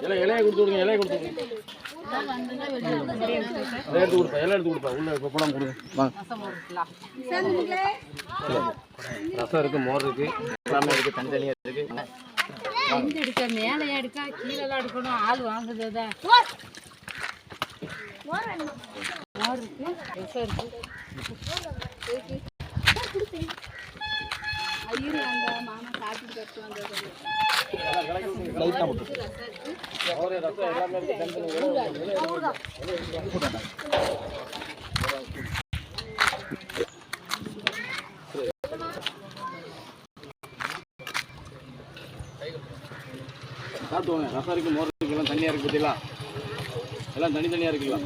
இலையை கொடுத்து விடுங்க, இலையை கொடுத்து விடுங்க. எடுத்து கொடுப்பா, இலை எடுத்து கொடுப்பா. உள்ள இப்போ படம் கொடுங்க. ரசம் இருக்கு, மோர் இருக்கு, எல்லாமே இருக்கு, தனித்தனியா இருக்கு. எடுக்க மேலே எடுக்க கீழே எடுக்கணும். ஆள் வாங்குறதா மோர் இருக்கு, ரசம் இருக்கு. ஐயோ அந்த மாமா சாப்பிட்டு கட்டு வந்தது. லைட்டா போட்டு ஒரே ரசம் எல்லாமே இருக்கு, தனித்தனியா. சாப்பிடுவாங்க. ரசம் இருக்கு, மோர் இருக்கு, எல்லாம் தனியா இருக்கு. பார்த்தீங்களா, எல்லாம் தனித்தனியா இருக்குல்ல.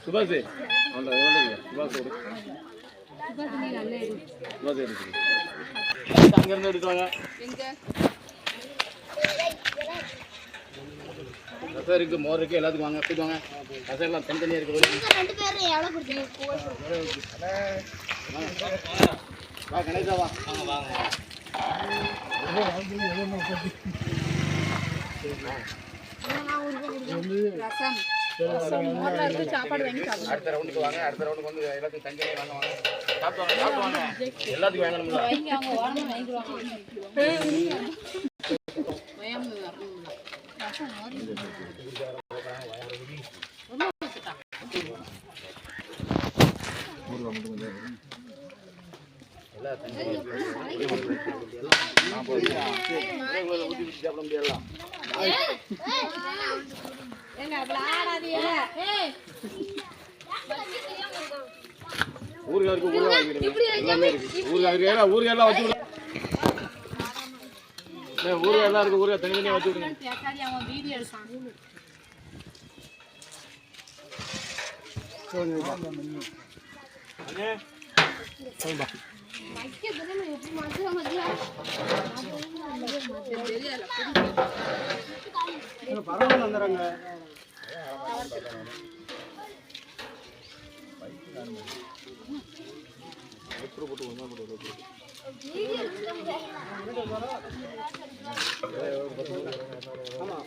சுபாஷ் அங்கிருந்து எடுத்துவாங்க. ரசம் இருக்கு, மோர் இருக்கு, எல்லாத்துக்கும் வாங்க. போயிட்டு வாங்க. ரசம் எல்லாம் தனித்தனியா இருக்கு. வா கணேசா, வா வாங்க. சாப்பாடு வாங்கி அடுத்த ரவுண்டுக்கு வாங்க. அடுத்த ரவுண்டுக்கு வந்து எல்லாத்துக்கும் தனித்தனியா வாங்க. வாங்க சாப்பிடுவாங்க. எல்லாத்துக்கும் வாங்கணும்ல. ஊருகாருக்கு ஊருகா வாங்கிடுங்க. எல்லாமே இருக்கு. ஊருகாருக்கு ஊருகாலாம் வச்சு விடுங்க. ஊருகா எல்லாம் இருக்கு. ஊருகா தனித்தனியாக வச்சு விடுங்க. பரவாயில்ல வந்துடுறாங்க. போட்டு ஆமா